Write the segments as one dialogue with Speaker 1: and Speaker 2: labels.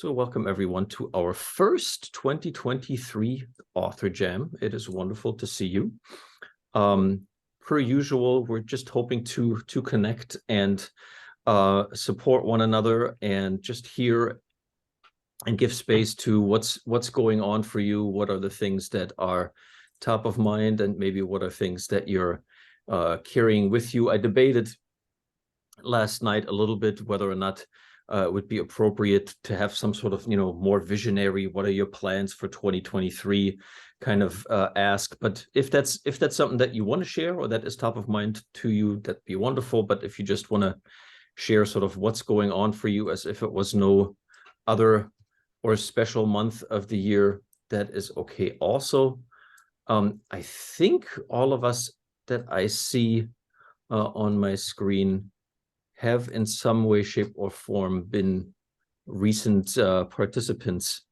Speaker 1: So welcome everyone to our first 2023 Author Jam. It is wonderful to see you. Per usual, we're just hoping to connect and support one another and just hear and give space to what's going on for you. What are the things that are top of mind, and maybe what are things that you're carrying with you. I debated last night a little bit whether or not it would be appropriate to have some sort of, more visionary, what are your plans for 2023 kind of ask. But if that's something that you want to share or that is top of mind to you, that'd be wonderful. But if you just want to share sort of what's going on for you as if it was no other or special month of the year, that is okay also. I think all of us that I see on my screen have in some way, shape, or form been recent participants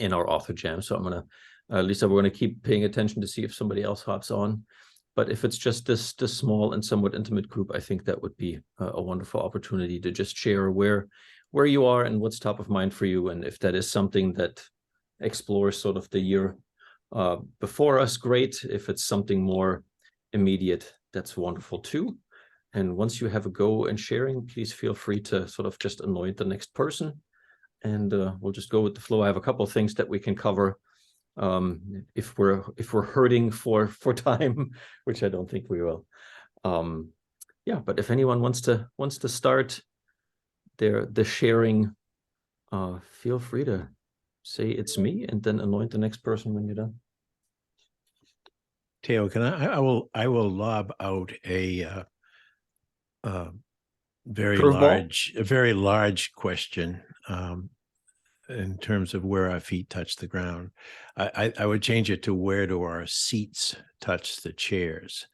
Speaker 1: in our Author Jam. So I'm going to, Lisa, we're going to keep paying attention to see if somebody else hops on. But if it's just this small and somewhat intimate group, I think that would be a wonderful opportunity to just share where you are and what's top of mind for you. And if that is something that explores sort of the year before us, great. If it's something more immediate, that's wonderful too. And once you have a go in sharing, please feel free to sort of just anoint the next person. And we'll just go with the flow. I have a couple of things that we can cover if we're hurting for time, which I don't think we will. Yeah, but if anyone wants to start the sharing, feel free to say it's me and then anoint the next person when you're done.
Speaker 2: Theo, can I will lob out a very large question in terms of where our feet touch the ground. I would change it to where do our seats touch the chairs,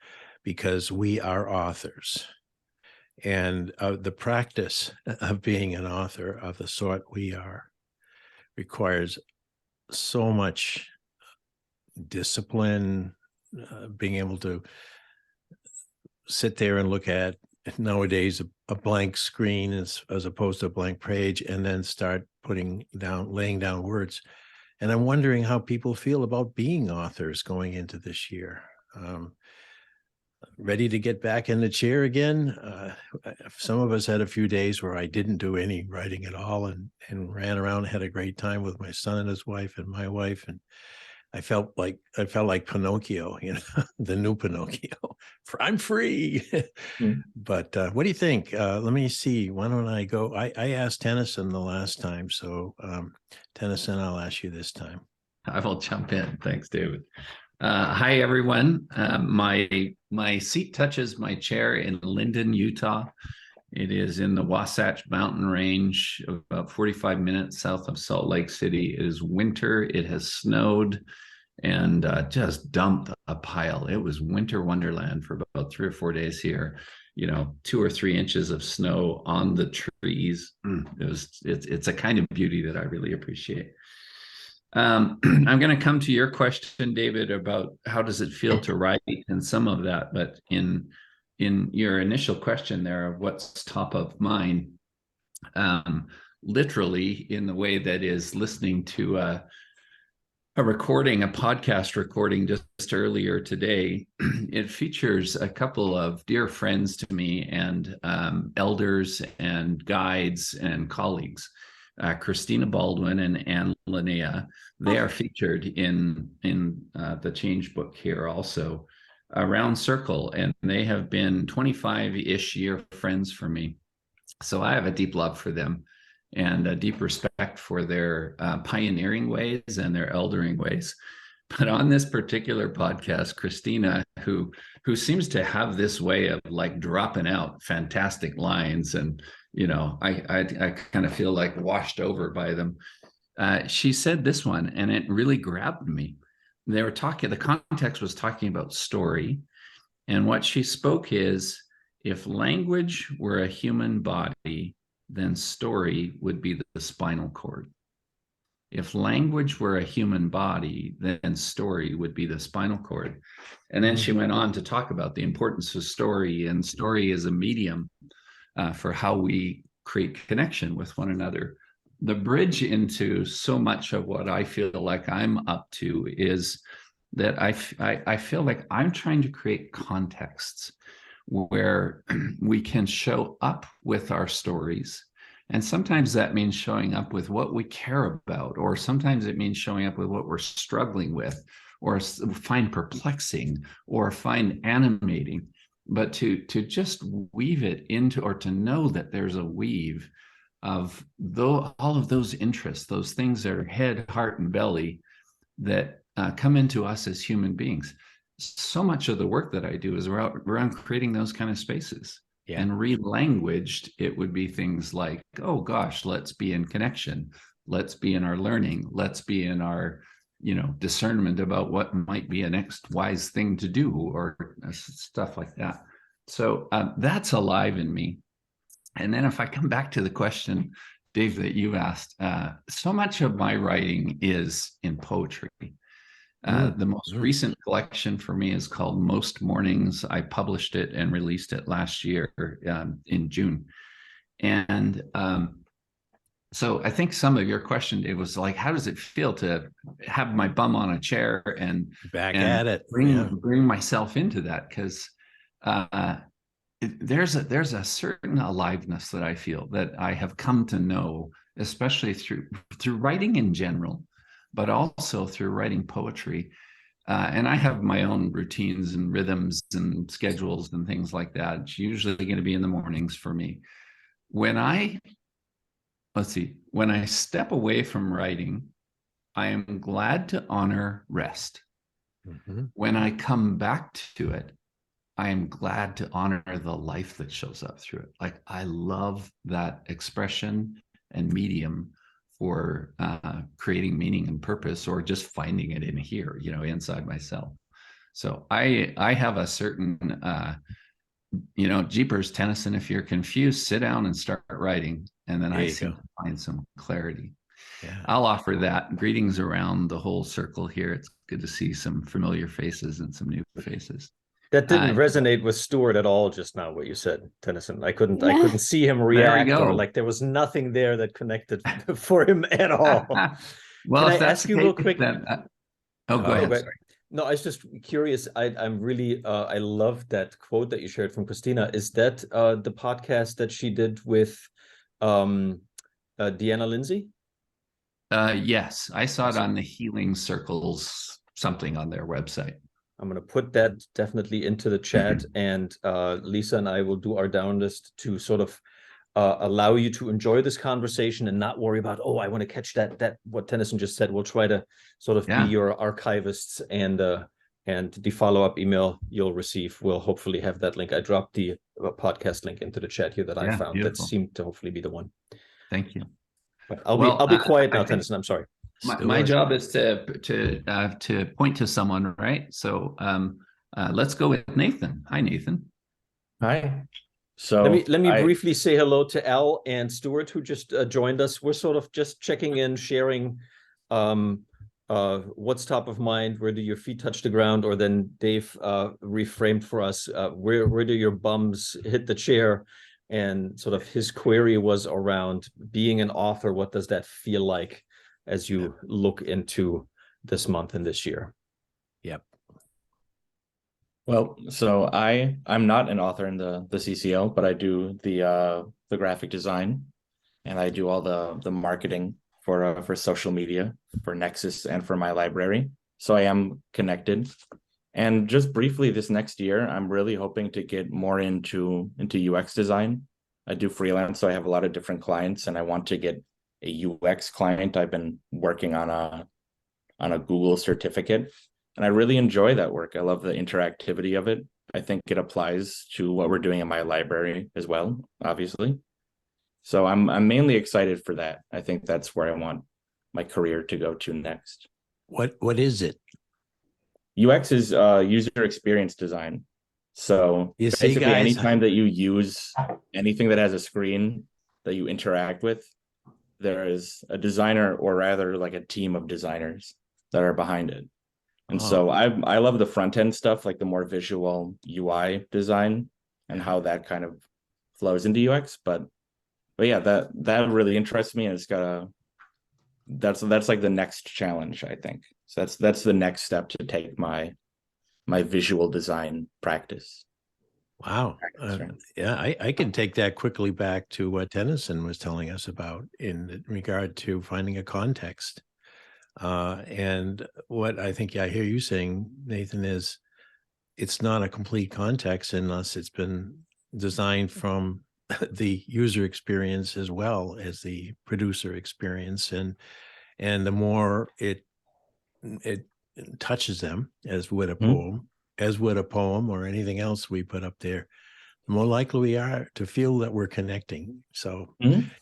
Speaker 2: because we are authors. And the practice of being an author of the sort we are requires so much discipline, being able to sit there and look at nowadays a blank screen as opposed to a blank page, and then start laying down words. And I'm wondering how people feel about being authors going into this year. Ready to get back in the chair again? Some of us had a few days where I didn't do any writing at all and ran around, had a great time with my son and his wife and my wife, and I felt like Pinocchio, the new Pinocchio. I'm free. But what do you think? Let me see. Why don't I go? I asked Tennyson the last time, so Tennyson, I'll ask you this time.
Speaker 3: I will jump in. Thanks, David. Hi, everyone. My seat touches my chair in Linden, Utah. It is in the Wasatch Mountain Range, about 45 minutes south of Salt Lake City. It is winter. It has snowed and just dumped a pile. It was winter wonderland for about 3 or 4 days here. 2 or 3 inches of snow on the trees. It's a kind of beauty that I really appreciate. I'm going to come to your question, David, about how does it feel to write and some of that, but in your initial question there of what's top of mind, literally in the way that is listening to a podcast recording just earlier today, it features a couple of dear friends to me and elders and guides and colleagues, Christina Baldwin and Anne Linnea. They are featured in the Change book here also. Round Circle, and they have been 25-ish year friends for me. So I have a deep love for them and a deep respect for their pioneering ways and their eldering ways. But on this particular podcast, Christina, who seems to have this way of like dropping out fantastic lines, and I kind of feel like washed over by them. She said this one, and it really grabbed me. They were talking, the context was talking about story. And what she spoke is, if language were a human body, then story would be the spinal cord. If language were a human body, then story would be the spinal cord. And then she went on to talk about the importance of story, and story is a medium for how we create connection with one another. the bridge into so much of what I feel like I'm up to is that I feel like I'm trying to create contexts where we can show up with our stories. And sometimes that means showing up with what we care about, or sometimes it means showing up with what we're struggling with, or find perplexing, or find animating. But to just weave it into, or to know that there's a weave of all of those interests, those things that are head, heart, and belly that come into us as human beings. So much of the work that I do is around creating those kind of spaces.
Speaker 2: Yeah.
Speaker 3: And relanguaged, it would be things like, oh gosh, let's be in connection. Let's be in our learning. Let's be in our, discernment about what might be a next wise thing to do, or stuff like that. So that's alive in me. And then if I come back to the question, Dave, that you asked, so much of my writing is in poetry. The most recent collection for me is called Most Mornings. I published it and released it last year in June. And so I think some of your question, Dave, was like, how does it feel to have my bum on a chair and
Speaker 2: at it,
Speaker 3: bring myself into that? Because there's a certain aliveness that I feel that I have come to know, especially through writing in general, but also through writing poetry. And I have my own routines and rhythms and schedules and things like that. It's usually going to be in the mornings for me. When I step away from writing, I am glad to honor rest.
Speaker 2: Mm-hmm.
Speaker 3: When I come back to it, I am glad to honor the life that shows up through it. Like, I love that expression and medium for creating meaning and purpose, or just finding it in here, inside myself. So I have a certain, jeepers, Tennyson, if you're confused, sit down and start writing. And then I seem to find some clarity.
Speaker 2: Yeah.
Speaker 3: I'll offer that. Greetings around the whole circle here. It's good to see some familiar faces and some new faces.
Speaker 1: That didn't resonate with Stuart at all just now, what you said, Tennyson. I couldn't see him react, or like there was nothing there that connected for him at all.
Speaker 3: Well,
Speaker 1: can I ask you real quick?
Speaker 3: Then, go ahead.
Speaker 1: No, I was just curious. I'm really I love that quote that you shared from Christina. Is that the podcast that she did with Deanna Lindsay?
Speaker 3: Yes, I saw it on the Healing Circles, something on their website.
Speaker 1: I'm going to put that definitely into the chat, and Lisa and I will do our darndest to sort of allow you to enjoy this conversation and not worry about, I want to catch that what Tennyson just said. We'll try to sort of be your archivists, and the follow-up email you'll receive will hopefully have that link. I dropped the podcast link into the chat here that I found. Beautiful. That seemed to hopefully be the one.
Speaker 3: Thank you.
Speaker 1: But I'll be quiet now, Tennyson. I'm sorry.
Speaker 3: My job is to point to someone, right? So let's go with Nathan. Hi, Nathan.
Speaker 4: Hi. So
Speaker 1: let me briefly say hello to Al and Stuart, who just joined us. We're sort of just checking in, sharing what's top of mind. Where do your feet touch the ground? Or then Dave reframed for us, where do your bums hit the chair? And sort of his query was around being an author. What does that feel like as you look into this month and this year?
Speaker 2: Yep.
Speaker 4: Well, so I'm not an author in the CCL, but I do the graphic design, and I do all the marketing for social media, for Nexus, and for my library. So I am connected. And just briefly, this next year, I'm really hoping to get more into UX design. I do freelance, so I have a lot of different clients, and I want to get a UX client. I've been working on a Google certificate, and I really enjoy that work. I love the interactivity of it. I think it applies to what we're doing in my library as well, obviously. So I'm mainly excited for that. I think that's where I want my career to go to next.
Speaker 2: What is it?
Speaker 4: UX is user experience design. So basically, anytime that you use anything that has a screen that you interact with, there is a designer, or rather like a team of designers that are behind it. And so I love the front end stuff, like the more visual UI design and how that kind of flows into UX. But but yeah, that really interests me, and it's got a that's like the next challenge, I think. So that's the next step to take my visual design practice.
Speaker 2: Wow.
Speaker 4: Right.
Speaker 2: Yeah, I can take that quickly back to what Tennyson was telling us about in regard to finding a context. And what I think I hear you saying, Nathan, is it's not a complete context unless it's been designed from the user experience as well as the producer experience. And the more it touches them, as would a poem or anything else we put up there, the more likely we are to feel that we're connecting. So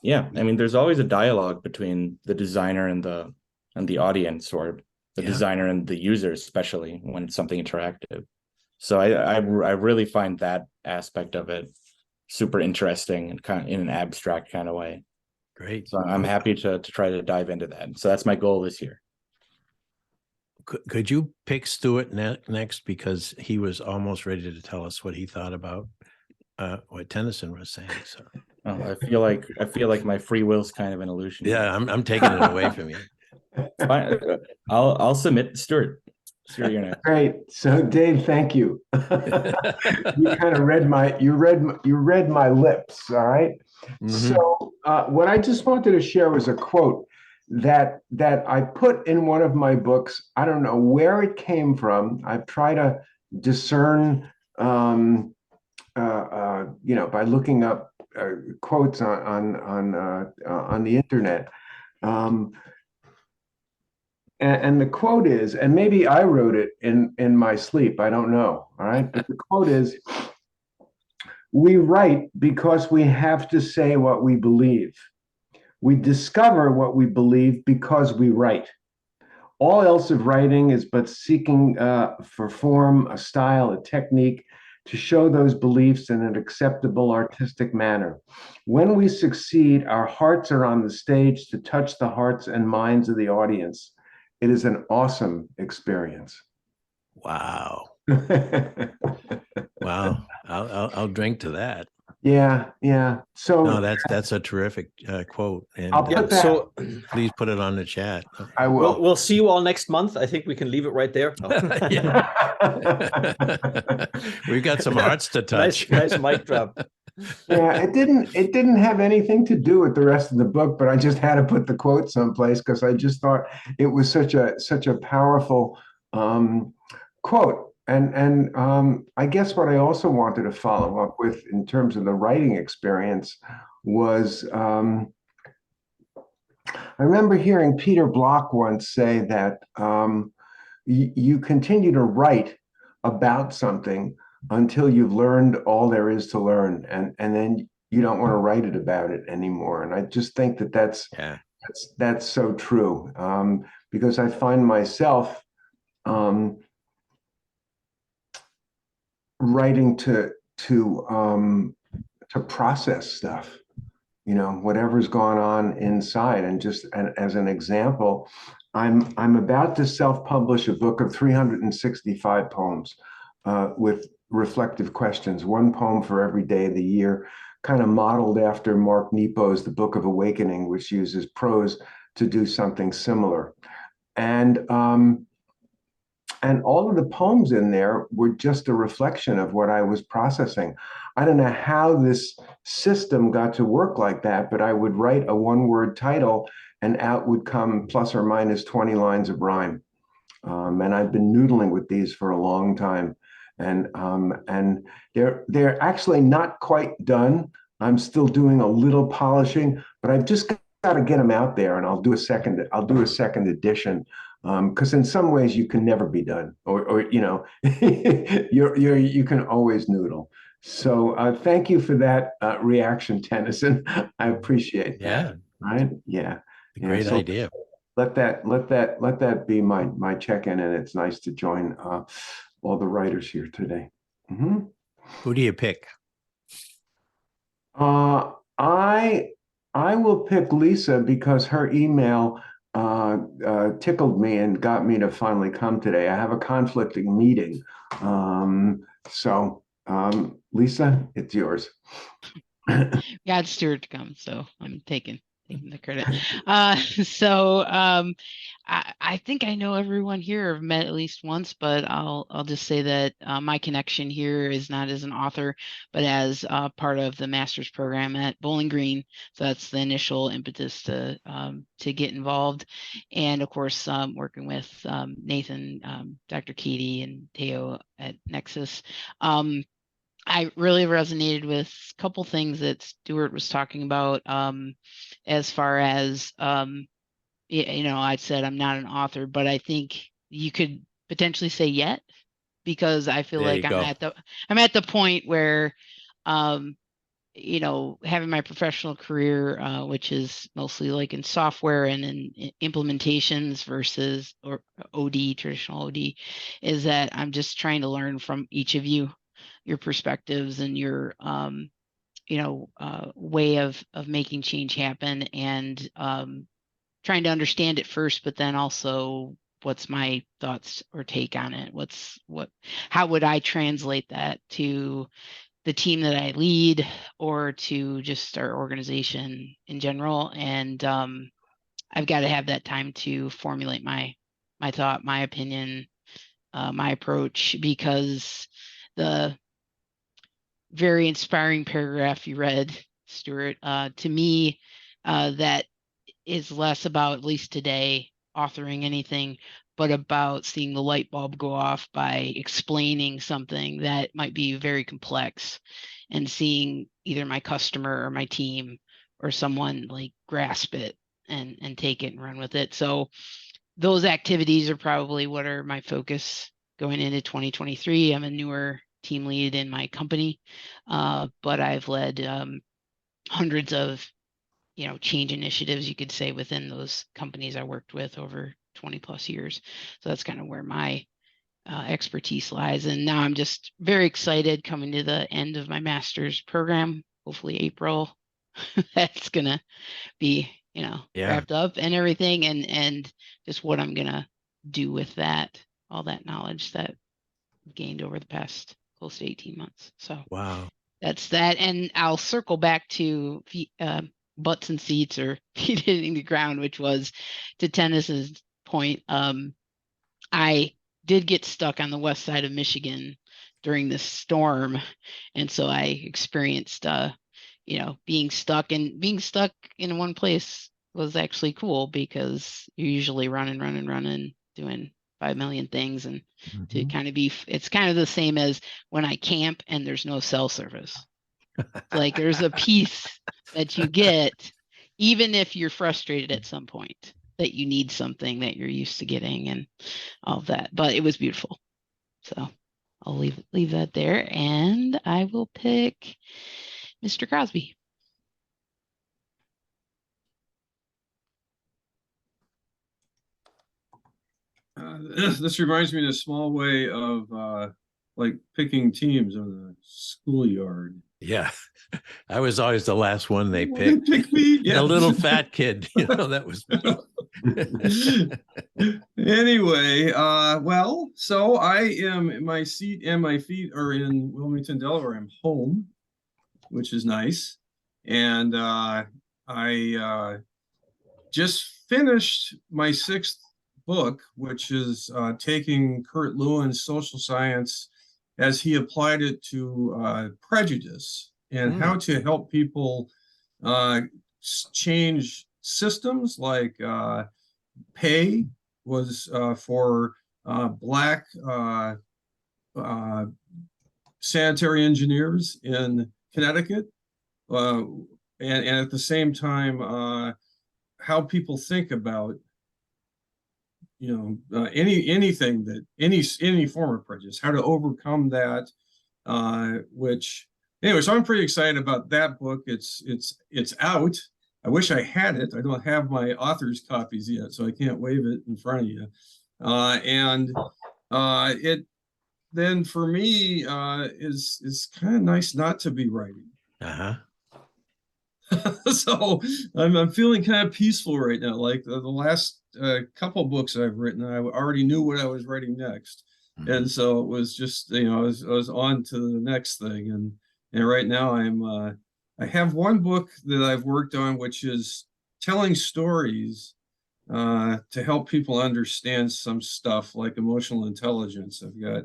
Speaker 4: yeah, I mean, there's always a dialogue between the designer and the audience, or the designer and the user, especially when it's something interactive. So I really find that aspect of it super interesting, and kind of in an abstract kind of way.
Speaker 2: Great.
Speaker 4: So I'm happy to try to dive into that. So that's my goal this year.
Speaker 2: Could you pick Stuart next, because he was almost ready to tell us what he thought about what Tennyson was saying. So
Speaker 4: I feel like my free will's kind of an illusion.
Speaker 2: Yeah, I'm taking it away from you.
Speaker 4: Fine. I'll submit Stuart. Stuart, you're next.
Speaker 5: Great. So Dave, thank you. You kind of read my lips. All right. So what I just wanted to share was a quote that I put in one of my books. I don't know where it came from. I've tried to discern, by looking up quotes on the internet. And the quote is, and maybe I wrote it in my sleep, I don't know. All right. But the quote is, "We write because we have to say what we believe. We discover what we believe because we write. All else of writing is but seeking for form, a style, a technique to show those beliefs in an acceptable artistic manner. When we succeed, our hearts are on the stage to touch the hearts and minds of the audience. It is an awesome experience."
Speaker 2: Wow. Wow. I'll drink to that.
Speaker 5: Yeah. So
Speaker 2: no, that's a terrific quote. And
Speaker 5: I'll put that.
Speaker 1: So
Speaker 2: please put it on the chat.
Speaker 5: I will.
Speaker 1: We'll see you all next month. I think we can leave it right there.
Speaker 2: We've got some hearts to touch.
Speaker 1: Nice mic drop.
Speaker 5: Yeah, it didn't have anything to do with the rest of the book, but I just had to put the quote someplace because I just thought it was such a powerful quote. And I guess what I also wanted to follow up with in terms of the writing experience was, I remember hearing Peter Block once say that you continue to write about something until you've learned all there is to learn, and then you don't want to write it about it anymore. And I just think that's so true, because I find myself writing to process stuff, whatever's gone on inside. And as an example, I'm about to self-publish a book of 365 poems with reflective questions, one poem for every day of the year, kind of modeled after Mark Nepo's The Book of Awakening, which uses prose to do something similar. And all of the poems in there were just a reflection of what I was processing. I don't know how this system got to work like that, but I would write a one-word title and out would come plus or minus 20 lines of rhyme. And I've been noodling with these for a long time. And they're actually not quite done. I'm still doing a little polishing, but I've just got to get them out there, and I'll do a second edition. Because in some ways you can never be done, or you can always noodle. So thank you for that reaction, Tennyson. I appreciate that.
Speaker 2: Yeah.
Speaker 5: Right. Yeah.
Speaker 2: Great idea.
Speaker 5: Let that be my check-in, and it's nice to join all the writers here today. Mm-hmm.
Speaker 2: Who do you pick?
Speaker 5: I will pick Lisa because her email tickled me and got me to finally come today. I have a conflicting meeting. So Lisa, it's yours.
Speaker 6: got Stuart to come, so I'm taking the credit. I think I know everyone here. I've met at least once, but I'll just say that my connection here is not as an author, but as part of the master's program at Bowling Green. So that's the initial impetus to get involved, and of course working with Nathan, Dr. Katie, and Teo at Nexus. I really resonated with a couple things that Stuart was talking about, as far as, I said I'm not an author, but I think you could potentially say yet, because I feel
Speaker 2: There
Speaker 6: like
Speaker 2: you go.
Speaker 6: I'm at the point where, having my professional career, which is mostly like in software and in implementations versus or traditional OD, is that I'm just trying to learn from each of you, your perspectives and your way of making change happen, and trying to understand it first, but then also what's my thoughts or take on it, how would I translate that to the team that I lead or to just our organization in general. And I've got to have that time to formulate my thought, my opinion, my approach, because the very inspiring paragraph you read, Stuart, to me, that is less about, at least today, authoring anything, but about seeing the light bulb go off by explaining something that might be very complex, and seeing either my customer or my team or someone like grasp it and take it and run with it. So those activities are probably what are my focus going into 2023. I'm a newer team lead in my company, but I've led hundreds of change initiatives, you could say, within those companies I worked with over 20 plus years. So that's kind of where my expertise lies. And now I'm just very excited coming to the end of my master's program, hopefully April. That's gonna be wrapped up and everything, and just what I'm gonna do with that, all that knowledge that I've gained over the past close to 18 months. So
Speaker 2: Wow.
Speaker 6: that's that. And I'll circle back to butts and seats or feet hitting the ground, which was to Tennis's point. I did get stuck on the west side of Michigan during this storm, and so I experienced being stuck in one place was actually cool, because you're usually running, doing 5 million things, and to kind of it's kind of the same as when I camp and there's no cell service. Like there's a piece that you get, even if you're frustrated at some point, that you need something that you're used to getting and all of that. But it was beautiful. So I'll leave that there, and I will pick Mr. Crosby.
Speaker 7: This reminds me in a small way of like picking teams in the schoolyard.
Speaker 2: Yeah. I was always the last one they picked.
Speaker 7: Pick me. Yeah.
Speaker 2: The little fat kid, that was me.
Speaker 7: Anyway, well, so I am, my seat and my feet are in Wilmington, Delaware. I'm home, which is nice. And I just finished my 6th book, which is taking Kurt Lewin's social science as he applied it to prejudice and how to help people change systems, like pay was for Black sanitary engineers in Connecticut, and at the same time how people think about anything that any form of prejudice, how to overcome that, which anyway, so I'm pretty excited about that book. It's out. I wish I had it. I don't have my author's copies yet, so I can't wave it in front of you. It then for me is kind of nice not to be writing. So I'm feeling kind of peaceful right now. Like the last couple books I've written, I already knew what I was writing next, and so it was just I was on to the next thing, and right now I have one book that I've worked on, which is telling stories to help people understand some stuff like emotional intelligence. I've got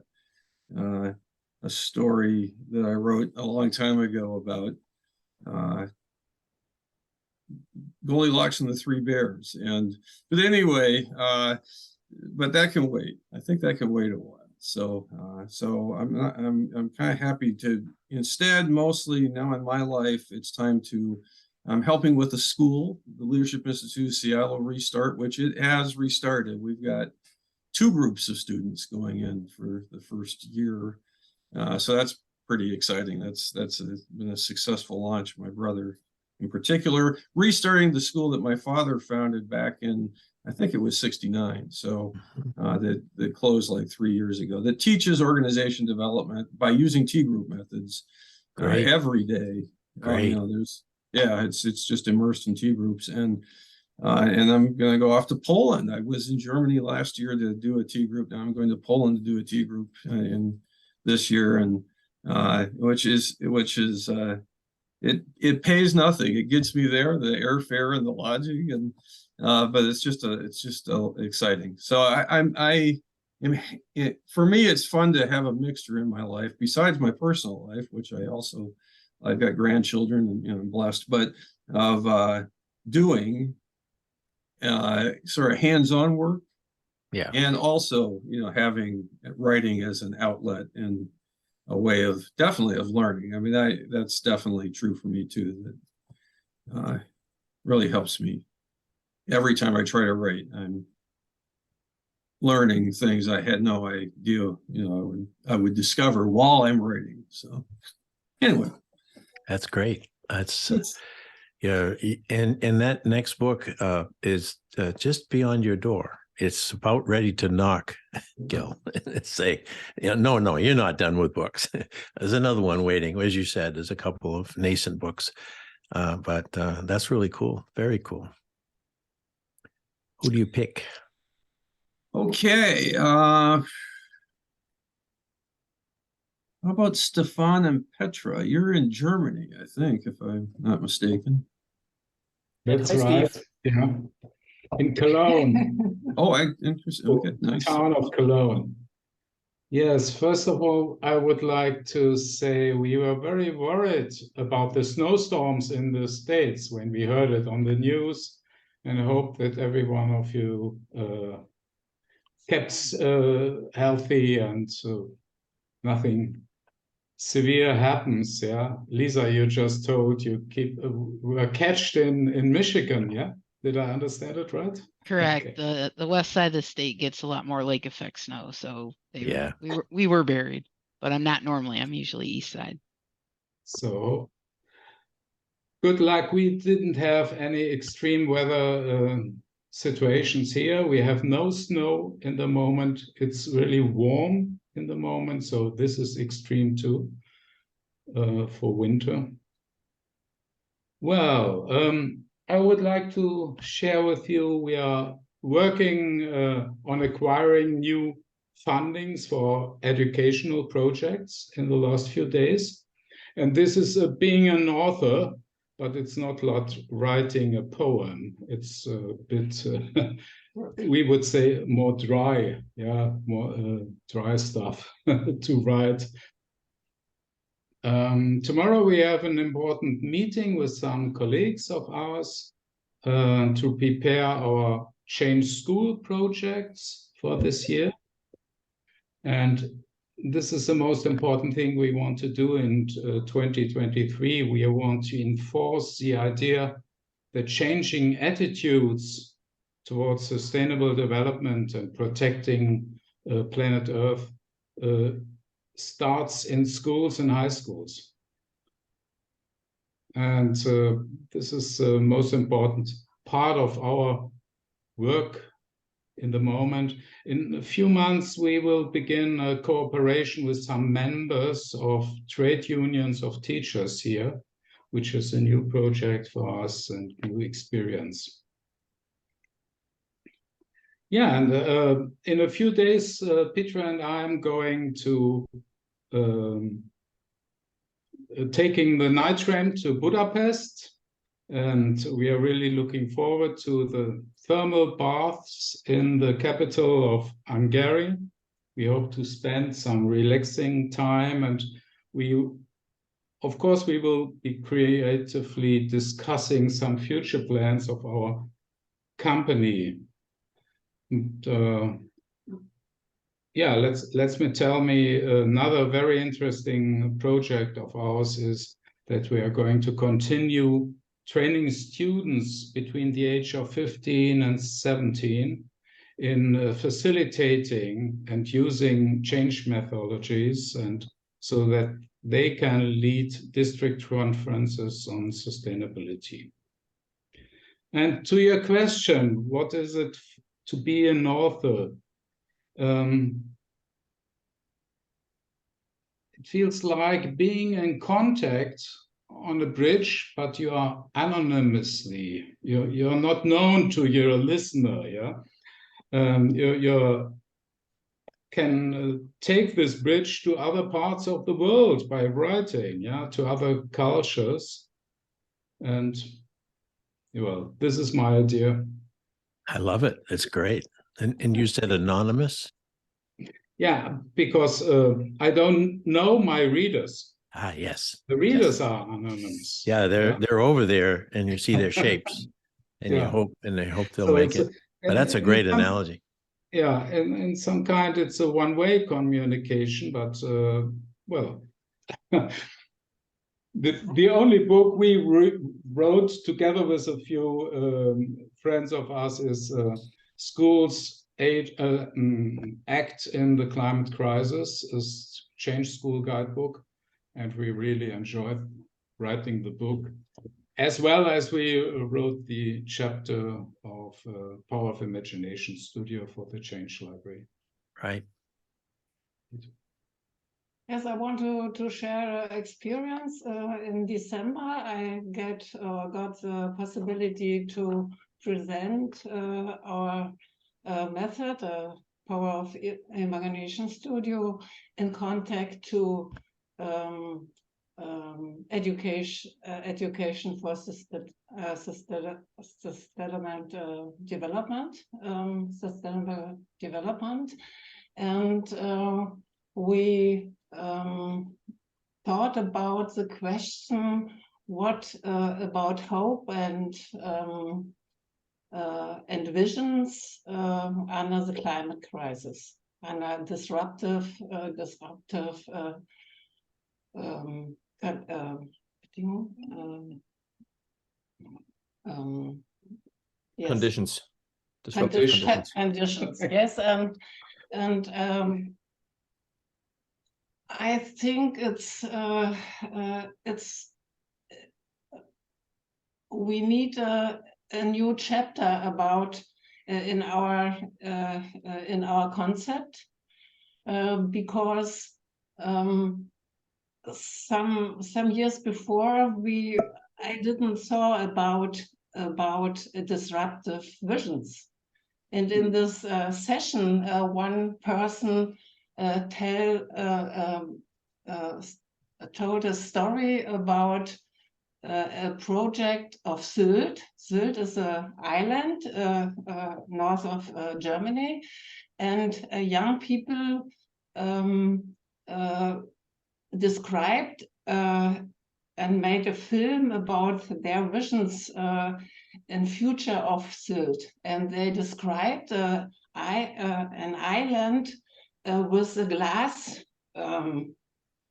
Speaker 7: a story that I wrote a long time ago about Goldilocks and the Three Bears. But anyway, but that can wait. I think that can wait a while. So I'm kind of happy to instead, mostly now in my life, it's time to, I'm helping with the school, the Leadership Institute of Seattle Restart, which it has restarted. We've got 2 groups of students going in for the first year. So that's pretty exciting. That's been a successful launch. My brother in particular, restarting the school that my father founded back in, I think it was 69. So that closed like 3 years ago, that teaches organization development by using T group methods every day.
Speaker 2: Great.
Speaker 7: You know, it's just immersed in T groups. And I'm going to go off to Poland. I was in Germany last year to do a T group. Now I'm going to Poland to do a T group in this year, and which is it pays nothing. It gets me there, the airfare and the lodging, and but it's just exciting. So for me, it's fun to have a mixture in my life besides my personal life, which I've got grandchildren and, you know, I'm blessed, but of doing sort of hands-on work.
Speaker 2: Yeah.
Speaker 7: And also, you know, having writing as an outlet and a way of definitely of learning. I mean, that's definitely true for me too. That really helps me. Every time I try to write, I'm learning things I had no idea, you know, I would discover while I'm writing. So anyway.
Speaker 2: That's great. That's yeah. And that next book is just beyond your door. It's about ready to knock, Gil, and say, you know, no, you're not done with books. There's another one waiting. As you said, there's a couple of nascent books, but that's really cool. Very cool. Who do you pick?
Speaker 7: Okay. How about Stefan and Petra? You're in Germany, I think, if I'm not mistaken.
Speaker 8: That's right. Yeah. In Cologne.
Speaker 7: Oh, interesting. Okay, nice.
Speaker 8: Town of Cologne. Yes, first of all, I would like to say we were very worried about the snowstorms in the States when we heard it on the news, and I hope that every one of you kept healthy and nothing severe happens. Yeah, Lisa, you just told you were catched in Michigan. Yeah, did I understand it right?
Speaker 6: Correct.
Speaker 8: Okay.
Speaker 6: The west side of the state gets a lot more lake effect snow, so
Speaker 2: Yeah.
Speaker 6: we were buried, but I'm not normally. I'm usually east side.
Speaker 8: So good luck. We didn't have any extreme weather situations here. We have no snow in the moment. It's really warm in the moment, so this is extreme too for winter. Well, I would like to share with you, we are working on acquiring new fundings for educational projects in the last few days. And this is being an author, but it's not like writing a poem. It's a bit, we would say, more dry, yeah, more dry stuff to write. Tomorrow we have an important meeting with some colleagues of ours to prepare our Change School projects for this year. And this is the most important thing we want to do in 2023. We want to enforce the idea that changing attitudes towards sustainable development and protecting planet Earth starts in schools and high schools. And this is the most important part of our work in the moment. In a few months, we will begin a cooperation with some members of trade unions of teachers here, which is a new project for us and new experience. Yeah, and in a few days, Petra and I am going to taking the night train to Budapest, and we are really looking forward to the thermal baths in the capital of Hungary. We hope to spend some relaxing time, and of course, we will be creatively discussing some future plans of our company. And, yeah, tell me another very interesting project of ours is that we are going to continue training students between the age of 15 and 17 in facilitating and using change methodologies, and so that they can lead district conferences on sustainability. And to your question, what is it to be an author? It feels like being in contact on a bridge, but you are anonymously. You're not known to your listener. Yeah, you can take this bridge to other parts of the world by writing. Yeah, to other cultures, and well, this is my idea.
Speaker 2: I love it. It's great. And you said anonymous?
Speaker 8: Yeah, because I don't know my readers.
Speaker 2: Ah, yes.
Speaker 8: The readers are anonymous.
Speaker 2: Yeah, they're over there, and you see their shapes, and
Speaker 8: Yeah.
Speaker 2: you hope they'll
Speaker 8: So
Speaker 2: make it. But that's a great analogy.
Speaker 8: Yeah, in some kind, it's a one-way communication, but well, the only book we wrote together with a few friends of us is Schools Act in the Climate Crisis, is Change School Guidebook, and we really enjoyed writing the book, as well as we wrote the chapter of Power of Imagination Studio for the Change Library.
Speaker 2: Right.
Speaker 9: Yes, I want to share an experience. In December, I got the possibility to present our method, Power of Imagination Studio, in contact to education for sustainable development, and we thought about the question, what about hope and visions under the climate crisis, and a disruptive yes.
Speaker 1: Conditions. Disruptive
Speaker 9: Conditions. Yes, and I think we need a new chapter about in our concept, because some years before I didn't saw about disruptive visions, and in this session one person told a story about a project of Sylt. Sylt is an island north of Germany, and young people described and made a film about their visions in future of Sylt, and they described an island with a glass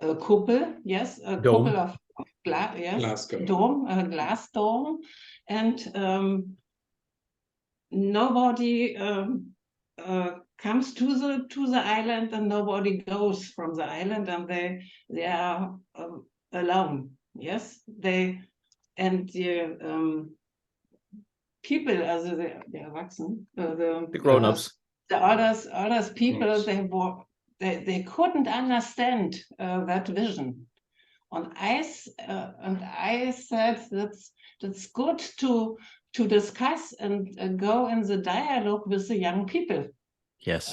Speaker 9: kuppel, yes, a
Speaker 1: dome.
Speaker 9: couple of glass, yes,
Speaker 8: Glass dome.
Speaker 9: Dome, a glass dome, and nobody comes to the island, and nobody goes from the island, and they are alone. Yes, the people, also the Erwachsenen,
Speaker 1: The grown-ups.
Speaker 9: the others people, they couldn't understand that vision. And I said that's good to discuss and go in the dialogue with the young people.
Speaker 2: Yes.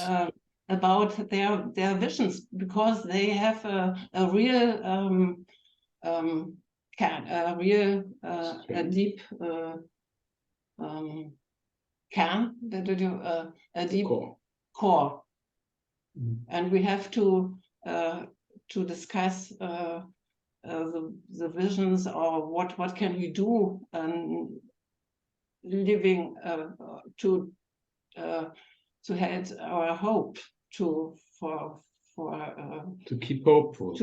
Speaker 9: About their visions, because they have a real real a deep kern, a deep core. And we have to discuss the visions, or what can we do living to have our hope to
Speaker 8: keep hopeful.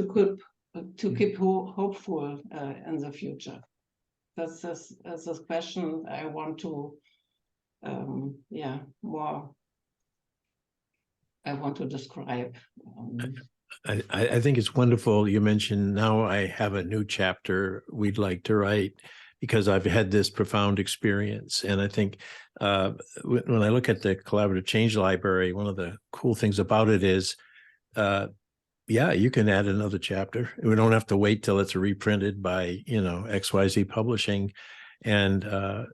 Speaker 9: To keep hopeful in the future. That's a question I want to more. I want to describe.
Speaker 2: I think it's wonderful. You mentioned now I have a new chapter we'd like to write because I've had this profound experience. And I think when I look at the Collaborative Change Library, one of the cool things about it is, you can add another chapter. We don't have to wait till it's reprinted by, XYZ Publishing. And I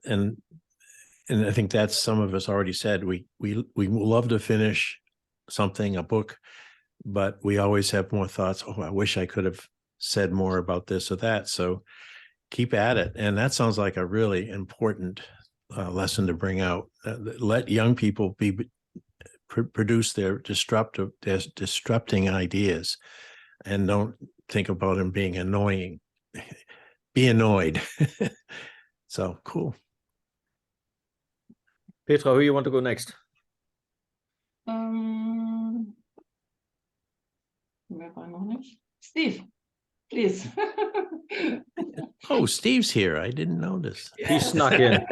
Speaker 2: think that's, some of us already said, we love to finish something, a book, but we always have more thoughts. Oh, I wish I could have said more about this or that. So keep at it. And that sounds like a really important lesson to bring out. Let young people produce their disrupting ideas, and don't think about them being annoying. Be annoyed. So cool.
Speaker 1: Petra, who you want to go next?
Speaker 9: Steve, please.
Speaker 2: Oh, Steve's here. I didn't notice.
Speaker 1: He snuck in.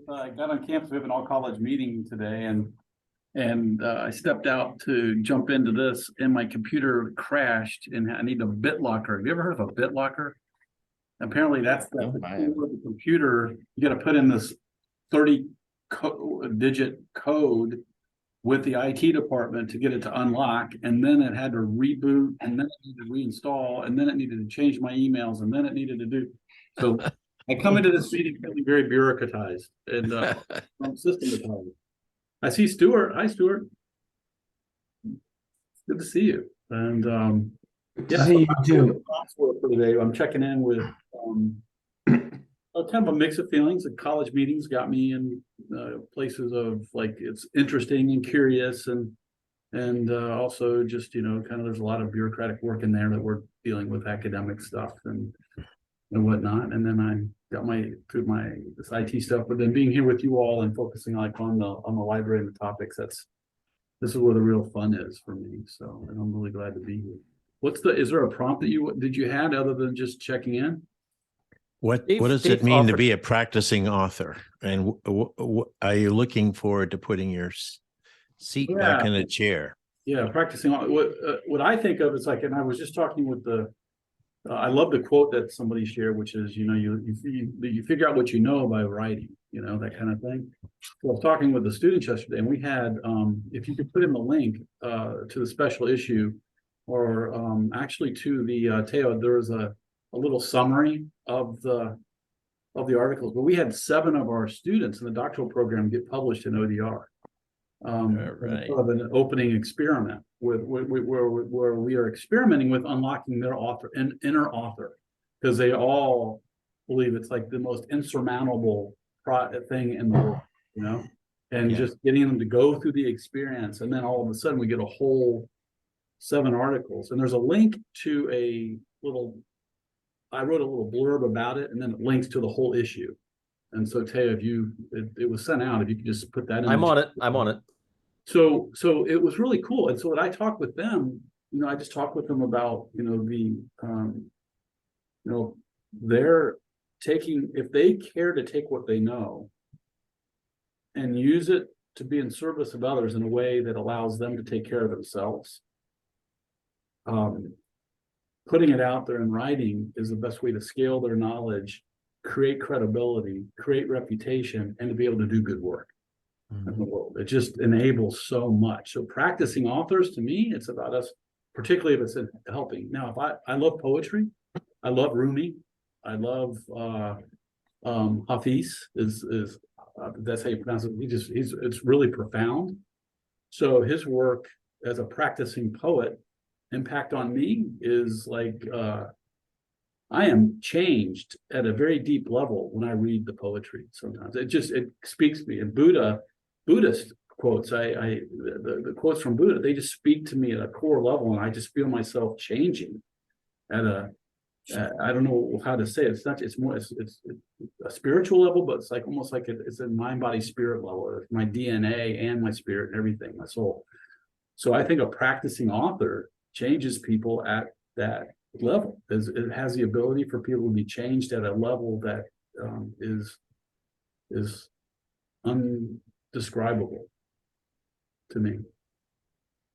Speaker 10: I got on campus. We have an all-college meeting today, and I stepped out to jump into this, and my computer crashed, and I need a BitLocker. Have you ever heard of a BitLocker? Apparently, that's the computer. You got to put in this 30-digit code with the IT department to get it to unlock, and then it had to reboot, and then it needed to reinstall, and then it needed to change my emails, and then it needed to do. So I come into this meeting feeling very bureaucratized and systematized. I see Stuart. Hi, Stuart. Good to see you. And
Speaker 5: See you too.
Speaker 10: For today, I'm checking in with kind of a mix of feelings. The college meetings got me in places of like, it's interesting and curious, and also just, kind of there's a lot of bureaucratic work in there that we're dealing with, academic stuff and whatnot. And then I got this IT stuff, but then being here with you all and focusing like on the library and the topics, this is where the real fun is for me. So, and I'm really glad to be here. Is there a prompt that you had other than just checking in?
Speaker 2: What does it mean to be a practicing author? And are you looking forward to putting your seat back in a chair?
Speaker 10: Yeah, practicing. What I think of is like, and I was just talking with I love the quote that somebody shared, which is, you figure out what you know by writing, that kind of thing. So I was talking with the students yesterday, and we had, if you could put in the link to the special issue, or actually to the Teo, there was a little summary of the articles, but we had 7 of our students in the doctoral program get published in ODR. Right. Sort of an opening experiment where we are experimenting with unlocking their inner author, because they all believe it's like the most insurmountable thing in the world, and just getting them to go through the experience, and then all of a sudden we get a whole 7 articles, and there's a link to I wrote a little blurb about it, and then it links to the whole issue. And so, Teo, it was sent out, if you could just put that in.
Speaker 1: I'm on it.
Speaker 10: So it was really cool. And so when I talk with them, I just talk with them about, they're taking, if they care to take what they know and use it to be in service of others in a way that allows them to take care of themselves, putting it out there in writing is the best way to scale their knowledge, create credibility, create reputation, and to be able to do good work in the world. It just enables so much. So practicing authors, to me, it's about us, particularly if it's helping. Now, if I love poetry, I love Rumi, I love Hafiz, that's how you pronounce it. It's really profound. So his work as a practicing poet impact on me is like I am changed at a very deep level when I read the poetry. Sometimes it speaks to me. And Buddhist quotes, the quotes from Buddha, they just speak to me at a core level, and I just feel myself changing at I don't know how to say it. It's a spiritual level, but it's like almost like it's a mind, body, spirit level. It's my DNA and my spirit and everything, my soul. So I think a practicing author changes people at that level. It has the ability for people to be changed at a level that is undescribable to me.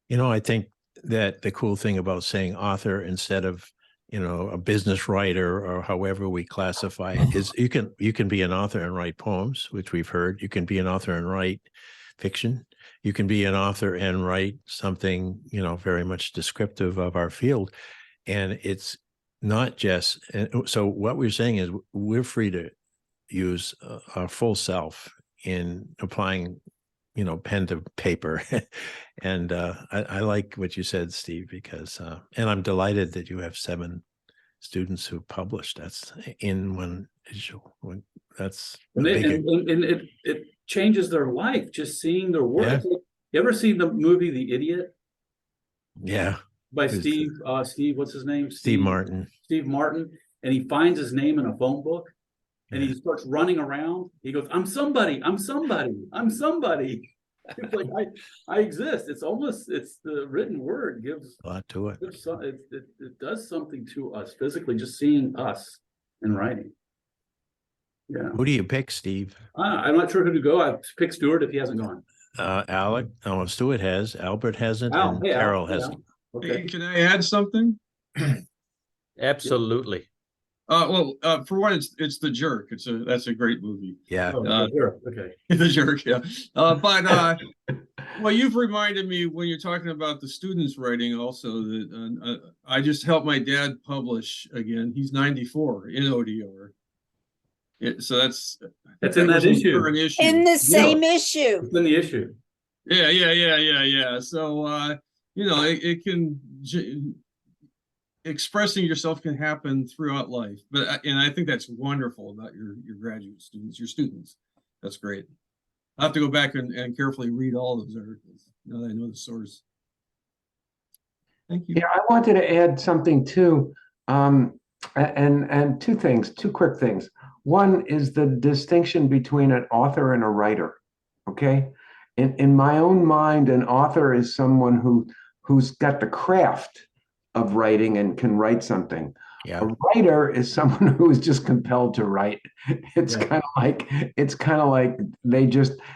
Speaker 2: You know, I think that the cool thing about saying author instead of, you know, a business writer or however we classify it is you can be an author and write poems, which we've heard. You can be an author and write fiction. You can be an author and write something, you know, very much descriptive of our field. And it's not just, so what we're saying is we're free to use our full self in applying, you know, pen to paper. And I like what you said, Steve, because, and I'm delighted that you have 7 students who published. That's in one issue. That's
Speaker 10: and it changes their life, just seeing their work.
Speaker 2: Yeah.
Speaker 10: You ever seen the movie The Idiot?
Speaker 2: Yeah.
Speaker 10: By Steve, what's his name?
Speaker 2: Steve Martin.
Speaker 10: Steve Martin. And he finds his name in a phone book and he starts running around. He goes, I'm somebody, I'm somebody, I'm somebody. It's like, I exist. It's the written word gives
Speaker 2: a lot to it.
Speaker 10: It does something to us physically, just seeing us in writing. Yeah.
Speaker 2: Who do you pick, Steve?
Speaker 10: I'm not sure who to go. I pick Stuart if he hasn't gone.
Speaker 2: Alec. Oh, Stuart has. Albert hasn't.
Speaker 10: Al,
Speaker 2: and
Speaker 10: hey, Al,
Speaker 2: Carol
Speaker 10: hey,
Speaker 2: hasn't.
Speaker 10: Al. Okay.
Speaker 7: Can I add something?
Speaker 1: Absolutely.
Speaker 7: For one, it's The Jerk. That's a great movie.
Speaker 2: Yeah.
Speaker 10: Sure. Okay.
Speaker 7: The Jerk, yeah. Well, you've reminded me when you're talking about the students writing also that I just helped my dad publish again. He's 94 in ODR. So that's
Speaker 10: in that issue.
Speaker 11: In the same issue.
Speaker 10: It's in the issue.
Speaker 7: Yeah. So it can expressing yourself can happen throughout life, and I think that's wonderful about your graduate students, your students. That's great. I have to go back and carefully read all those articles now that I know the source. Thank you.
Speaker 5: Yeah, I wanted to add something too, and two quick things. One is the distinction between an author and a writer. Okay, in my own mind, an author is someone who's got the craft of writing and can write something. Yeah. A writer is someone who is just compelled to write. It's kind of like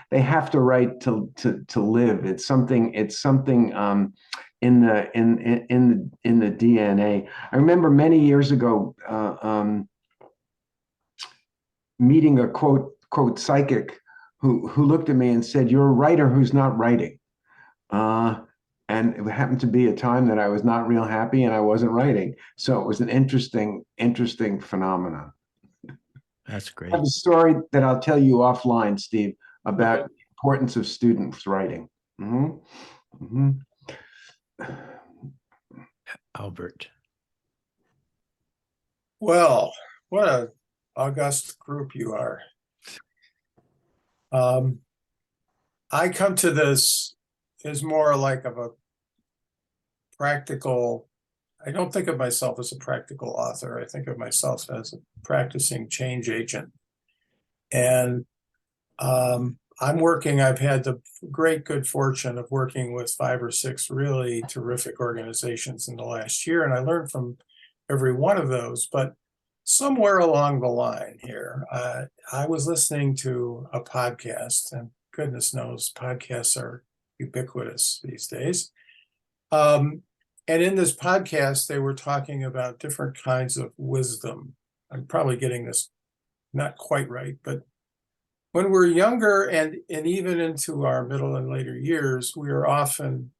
Speaker 5: they have to write to live. It's something in the DNA. I remember many years ago meeting a quote psychic who looked at me and said, "You're a writer who's not writing." And it happened to be a time that I was not real happy and I wasn't writing. So it was an interesting phenomenon.
Speaker 2: That's great.
Speaker 5: I have a story that I'll tell you offline, Steve, about the importance of students writing.
Speaker 2: Albert.
Speaker 12: Well, what an august group you are. I come to this as more like of a practical, I don't think of myself as a practical author. I think of myself as a practicing change agent. And I've had the great good fortune of working with 5 or 6 really terrific organizations in the last year. And I learned from every one of those, but somewhere along the line here, I was listening to a podcast, and goodness knows podcasts are ubiquitous these days. And in this podcast, they were talking about different kinds of wisdom. I'm probably getting this not quite right, but when we're younger and even into our middle and later years, we are often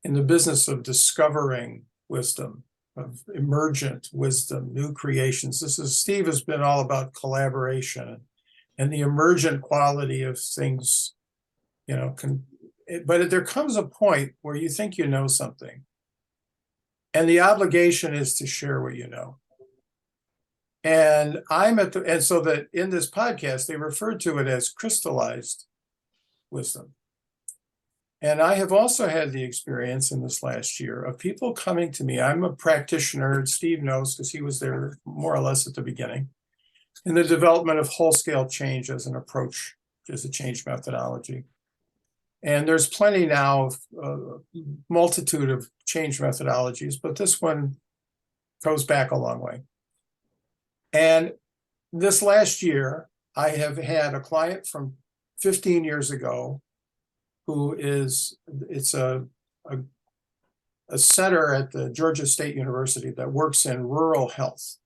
Speaker 12: in the business of discovering wisdom, of emergent wisdom, new creations. Steve has been all about collaboration and the emergent quality of things, but there comes a point where you think you know something. And the obligation is to share what you know. And and so that in this podcast, they referred to it as crystallized wisdom. And I have also had the experience in this last year of people coming to me. I'm a practitioner, Steve knows because he was there more or less at the beginning, in the development of whole-scale change as an approach, as a change methodology. And there's plenty now of multitude of change methodologies, but this one goes back a long way. And this last year, I have had a client from 15 years ago who it's a center at the Georgia State University that works in rural health.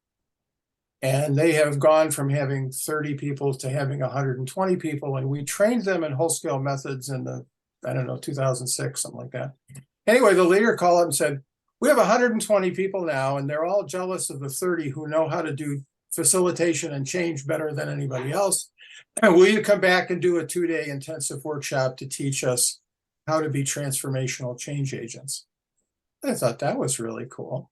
Speaker 12: And they have gone from having 30 people to having 120 people. And we trained them in whole-scale methods in the, 2006, something like that. Anyway, the leader called up and said, we have 120 people now, and they're all jealous of the 30 who know how to do facilitation and change better than anybody else. And will you come back and do a 2-day intensive workshop to teach us how to be transformational change agents? I thought that was really cool.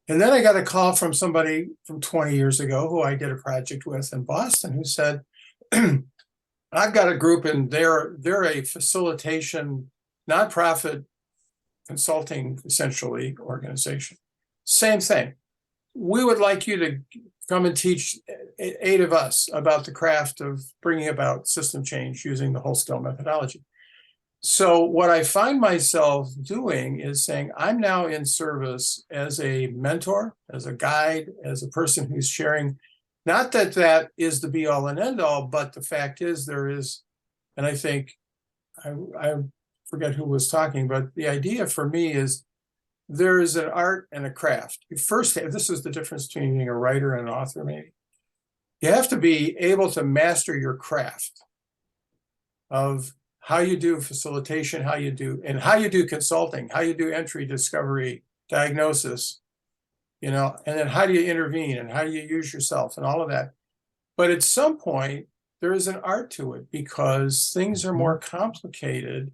Speaker 12: And then I got a call from somebody from 20 years ago who I did a project with in Boston who said, I've got a group and they're a facilitation, nonprofit consulting, essentially, organization. Same thing. We would like you to come and teach 8 of us about the craft of bringing about system change using the whole-scale methodology. So what I find myself doing is saying, I'm now in service as a mentor, as a guide, as a person who's sharing. Not that that is the be all and end all, but the fact is there is, and I think, I forget who was talking, but the idea for me is there is an art and a craft. You first have, this is the difference between being a writer and an author, maybe. You have to be able to master your craft of how you do facilitation, how you do consulting, how you do entry, discovery, diagnosis, and then how do you intervene and how do you use yourself and all of that. But at some point, there is an art to it because things are more complicated.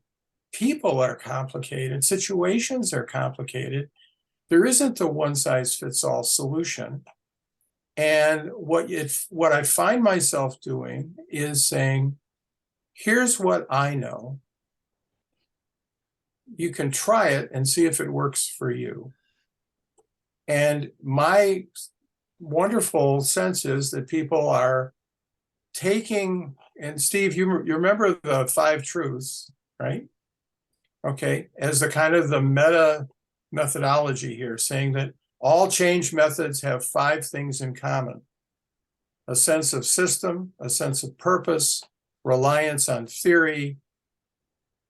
Speaker 12: People are complicated. Situations are complicated. There isn't a one-size-fits-all solution. And what I find myself doing is saying, here's what I know. You can try it and see if it works for you. And my wonderful sense is that people are taking, and Steve, you remember the 5 truths, right? Okay, as the kind of the meta methodology here, saying that all change methods have 5 things in common: a sense of system, a sense of purpose, reliance on theory,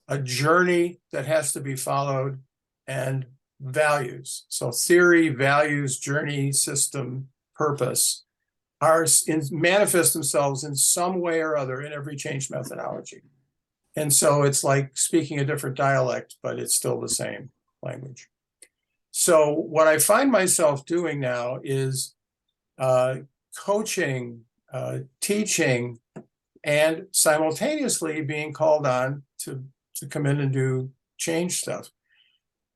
Speaker 12: a journey that has to be followed, and values. So theory, values, journey, system, purpose manifest themselves in some way or other in every change methodology. And so it's like speaking a different dialect, but it's still the same language. So what I find myself doing now is coaching, teaching, and simultaneously being called on to come in and do change stuff.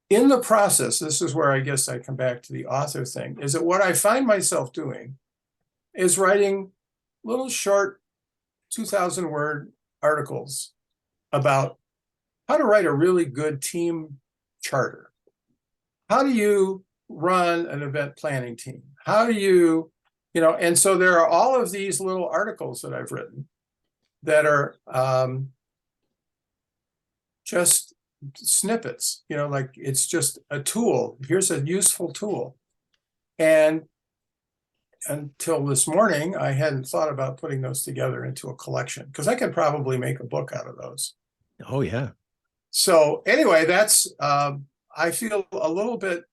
Speaker 12: In the process, this is where I guess I come back to the author thing, is that what I find myself doing is writing little short 2,000-word articles about how to write a really good team charter. How do you run an event planning team? How do you, and so there are all of these little articles that I've written that are just snippets, like it's just a tool. Here's a useful tool. And until this morning, I hadn't thought about putting those together into a collection because I could probably make a book out of those.
Speaker 2: Oh, yeah.
Speaker 12: So anyway, that's, I feel a little bit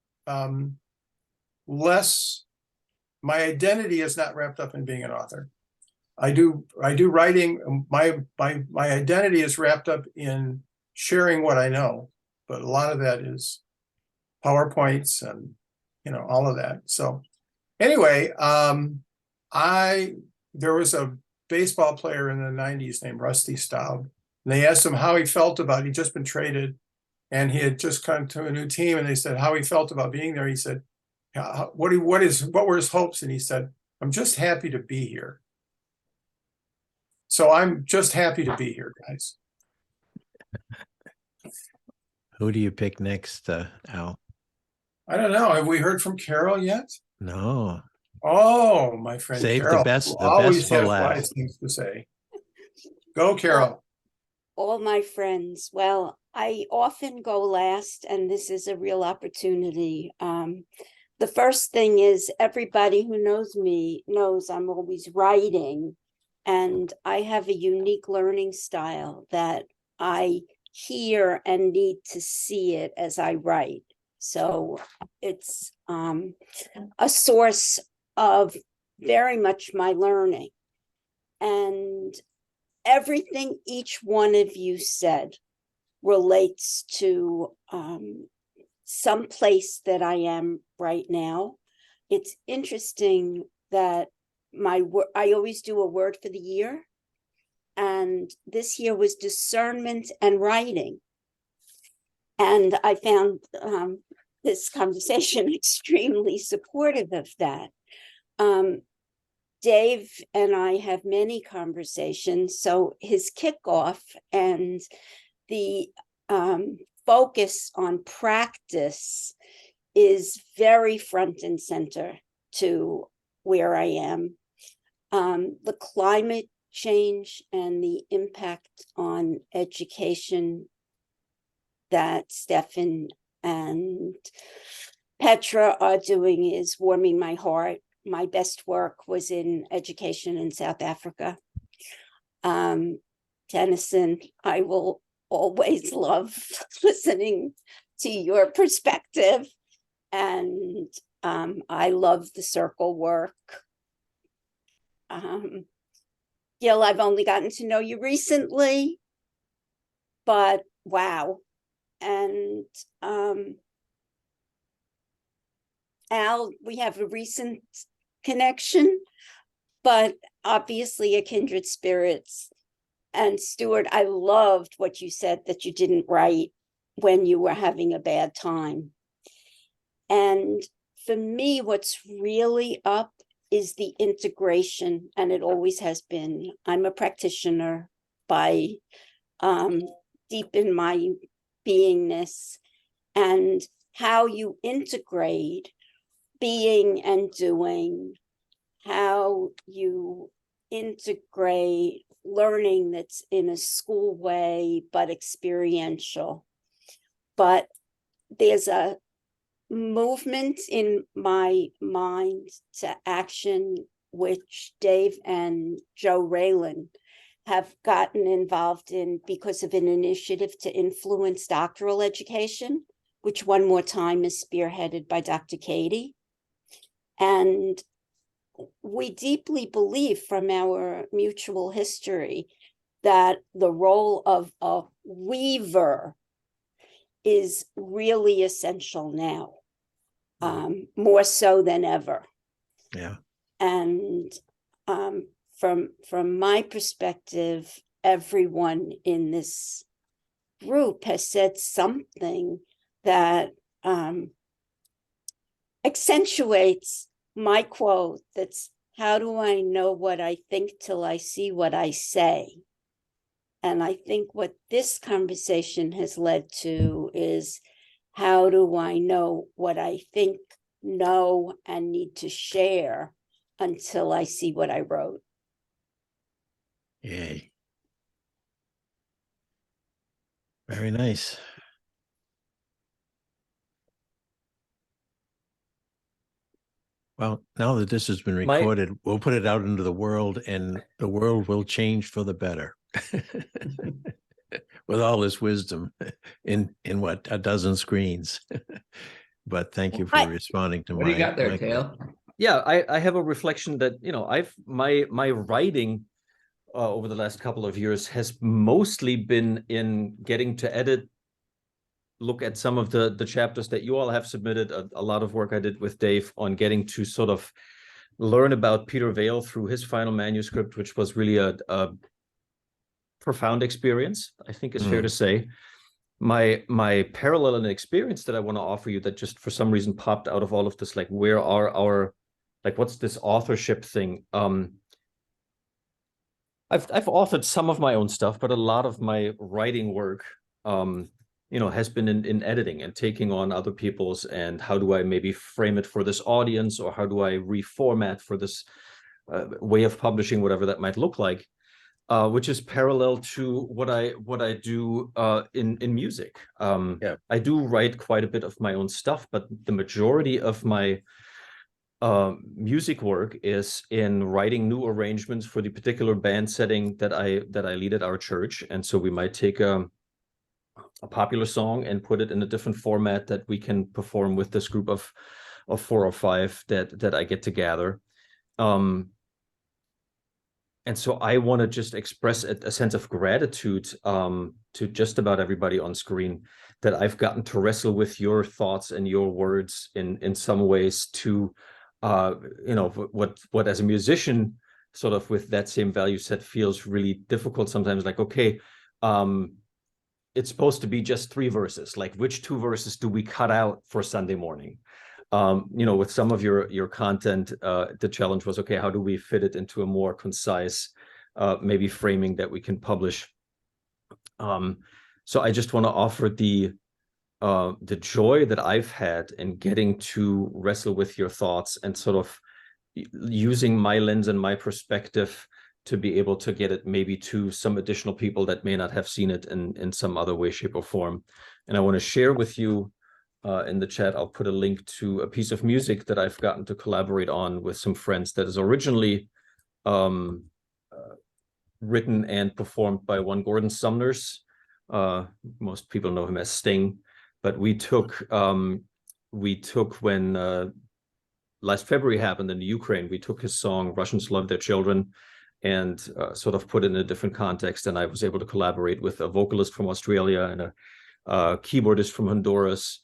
Speaker 12: less, my identity is not wrapped up in being an author. I do writing, my identity is wrapped up in sharing what I know, but a lot of that is PowerPoints and, all of that. So anyway, there was a baseball player in the 90s named Rusty Staub, and they asked him how he felt about, he'd just been traded And he had just come to a new team, and they said how he felt about being there. He said, what were his hopes? And he said, I'm just happy to be here. So I'm just happy to be here, guys.
Speaker 2: Who do you pick next, Al?
Speaker 12: I don't know. Have we heard from Carol yet?
Speaker 2: No.
Speaker 12: Oh, my friend
Speaker 2: Save
Speaker 12: Carol.
Speaker 2: the best,
Speaker 12: who
Speaker 2: the
Speaker 12: always
Speaker 2: best for
Speaker 12: has wise
Speaker 2: last.
Speaker 12: things to say. Go, Carol.
Speaker 11: All my friends. Well, I often go last, and this is a real opportunity. The first thing is everybody who knows me knows I'm always writing, and I have a unique learning style that I hear and need to see it as I write. So it's a source of very much my learning. And everything each one of you said relates to some place that I am right now. It's interesting that I always do a word for the year. And this year was discernment and writing. And I found this conversation extremely supportive of that. Dave and I have many conversations. So his kickoff and the focus on practice is very front and center to where I am. The climate change and the impact on education that Stefan and Petra are doing is warming my heart. My best work was in education in South Africa. Tennyson, I will always love listening to your perspective. And I love the circle work. Gil, I've only gotten to know you recently, but wow. And Al, we have a recent connection, but obviously a kindred spirits. And Stuart, I loved what you said that you didn't write when you were having a bad time. And for me, what's really up is the integration, and it always has been. I'm a practitioner by deep in my beingness, and how you integrate being and doing, how you integrate learning that's in a school way, but experiential. But there's a movement in my mind to action, which Dave and Joe Raylan have gotten involved in because of an initiative to influence doctoral education, which one more time is spearheaded by Dr. Katie. And we deeply believe from our mutual history that the role of a weaver is really essential now, more so than ever.
Speaker 2: Yeah.
Speaker 11: And from my perspective, everyone in this group has said something that accentuates my quote that's, how do I know what I think till I see what I say? And I think what this conversation has led to is, how do I know what I think, know, and need to share until I see what I wrote?
Speaker 2: Yay. Very nice. Well, now that this has been recorded, we'll put it out into the world, and the world will change for the better. With all this wisdom in what, a dozen screens. But thank you for responding to
Speaker 3: what do you got there, Tail?
Speaker 1: Yeah, I have a reflection that, you know, my writing over the last couple of years has mostly been in getting to edit, look at some of the chapters that you all have submitted, a lot of work I did with Dave on getting to sort of learn about Peter Vale through his final manuscript, which was really a profound experience, I think is fair to say. my parallel and experience that I want to offer you that just for some reason popped out of all of this, like where are our, like what's this authorship thing? I've authored some of my own stuff, but a lot of my writing work, has been in editing and taking on other people's, and how do I maybe frame it for this audience, or how do I reformat for this way of publishing, whatever that might look like, which is parallel to what I do in music. I do write quite a bit of my own stuff, but the majority of my music work is in writing new arrangements for the particular band setting that I lead at our church. And so we might take a popular song and put it in a different format that we can perform with this group of 4 or 5 that I get together. And so I want to just express a sense of gratitude to just about everybody on screen, that I've gotten to wrestle with your thoughts and your words in some ways to what as a musician, sort of with that same value set, feels really difficult sometimes. Like, okay, it's supposed to be just 3 verses. Like, which 2 verses do we cut out for Sunday morning? With some of your content, the challenge was, okay, how do we fit it into a more concise, maybe framing that we can publish? So I just want to offer the joy that I've had in getting to wrestle with your thoughts and sort of using my lens and my perspective to be able to get it maybe to some additional people that may not have seen it in some other way, shape, or form. And I want to share with you in the chat, I'll put a link to a piece of music that I've gotten to collaborate on with some friends that is originally written and performed by one Gordon Sumners. Most people know him as Sting, but we took when last February happened in the Ukraine, we took his song "Russians Love Their Children" and sort of put it in a different context. And I was able to collaborate with a vocalist from Australia and a keyboardist from Honduras,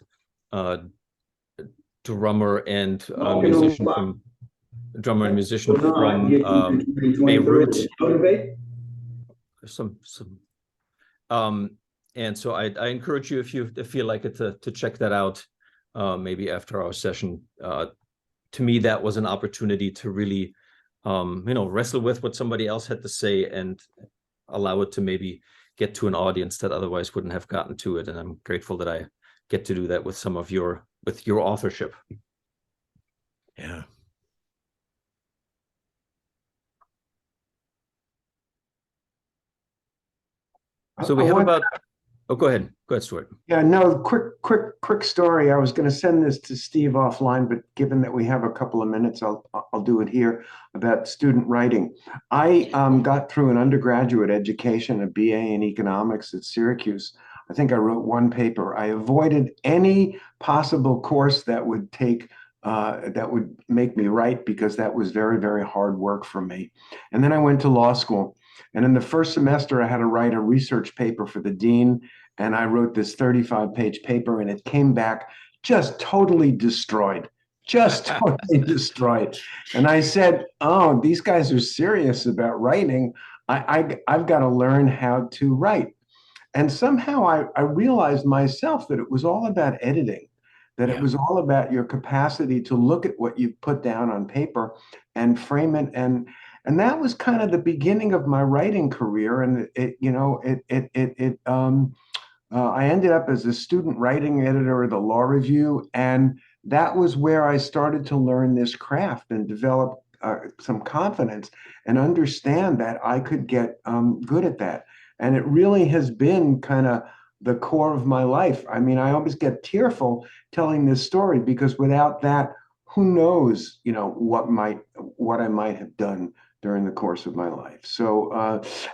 Speaker 1: drummer and musician from Beirut. And so I encourage you, if you feel like it, to check that out, maybe after our session. To me, that was an opportunity to really, wrestle with what somebody else had to say and allow it to maybe get to an audience that otherwise wouldn't have gotten to it. And I'm grateful that I get to do that with some of your authorship.
Speaker 2: Yeah.
Speaker 1: So we have about, oh, go ahead, Stuart.
Speaker 5: Yeah, no, quick story. I was going to send this to Steve offline, but given that we have a couple of minutes, I'll do it here about student writing. I got through an undergraduate education, a BA in economics at Syracuse. I think I wrote 1 paper. I avoided any possible course that would make me write, because that was very, very hard work for me. And then I went to law school. And in the first semester, I had to write a research paper for the dean. And I wrote this 35-page paper, and it came back just totally destroyed, And I said, oh, these guys are serious about writing. I've got to learn how to write. And somehow I realized myself that it was all about editing, that it was all about your capacity to look at what you put down on paper and frame it. And that was kind of the beginning of my writing career. And I ended up as a student writing editor of the Law Review. And that was where I started to learn this craft and develop some confidence and understand that I could get good at that. And it really has been kind of the core of my life. I mean, I always get tearful telling this story, because without that, who knows, what I might have done during the course of my life. So,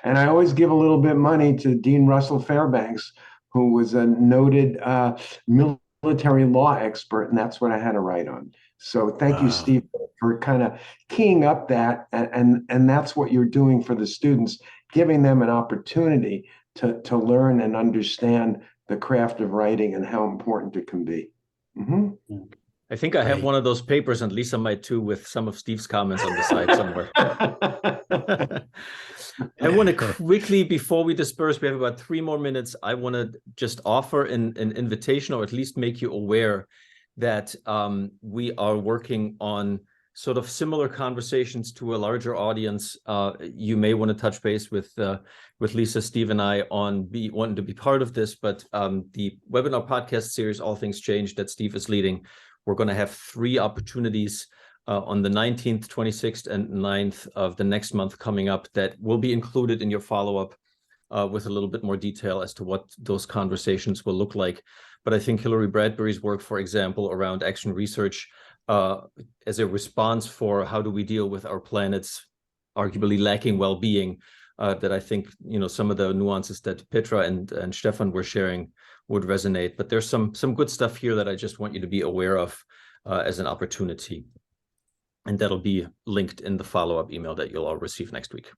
Speaker 5: and I always give a little bit of money to Dean Russell Fairbanks, who was a noted military law expert, and that's what I had to write on. So thank you, Steve, for kind of keying up that, and that's what you're doing for the students, giving them an opportunity to learn and understand the craft of writing and how important it can be. Mm-hmm.
Speaker 1: I think I have one of those papers, and Lisa might too, with some of Steve's comments on the side somewhere. I want to quickly, before we disperse, we have about 3 more minutes. I want to just offer an invitation, or at least make you aware that we are working on sort of similar conversations to a larger audience. You may want to touch base with Lisa, Steve, and I on wanting to be part of this, but the webinar podcast series, All Things Change, that Steve is leading, we're going to have 3 opportunities on the 19th, 26th, and 9th of the next month coming up that will be included in your follow-up with a little bit more detail as to what those conversations will look like. But I think Hillary Bradbury's work, for example, around action research as a response for how do we deal with our planet's arguably lacking well-being, that I think, you know, some of the nuances that Petra and Stefan were sharing would resonate. But there's some good stuff here that I just want you to be aware of as an opportunity. And that'll be linked in the follow-up email that you'll all receive next week.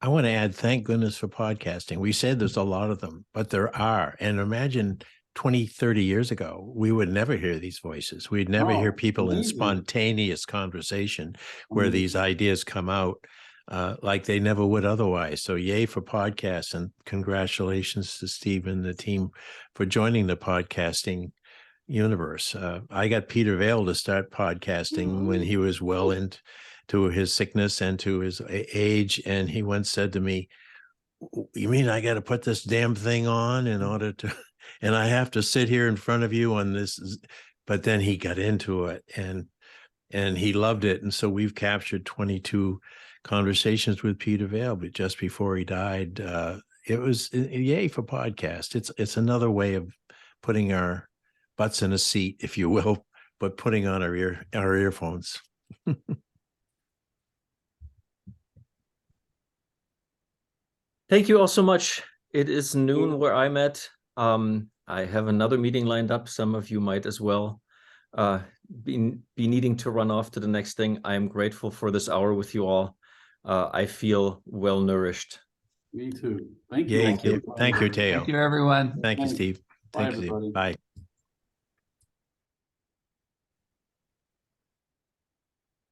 Speaker 2: I want to add, thank goodness for podcasting. We said there's a lot of them, but there are. And imagine 20, 30 years ago, we would never hear these voices. We'd never hear people in spontaneous conversation where these ideas come out like they never would otherwise. So yay for podcasts, and congratulations to Steve and the team for joining the podcasting universe. I got Peter Vale to start podcasting when he was well into his sickness and to his age. And he once said to me, "You mean I got to put this damn thing on in order to, and I have to sit here in front of you on this?" But then he got into it and he loved it. And so we've captured 22 conversations with Peter Vale, but just before he died, it was yay for podcast. It's another way of putting our butts in a seat, if you will, but putting on our earphones.
Speaker 1: Thank you all so much. It is noon where I'm at. I have another meeting lined up. Some of you might as well be needing to run off to the next thing. I am grateful for this hour with you all. I feel well nourished.
Speaker 10: Me too. Thank you.
Speaker 2: Thank you. Thank you, Teo.
Speaker 3: Thank you, everyone.
Speaker 2: Thank you, Steve.
Speaker 10: Bye,
Speaker 2: Thank you, Steve.
Speaker 10: everybody.
Speaker 2: Bye.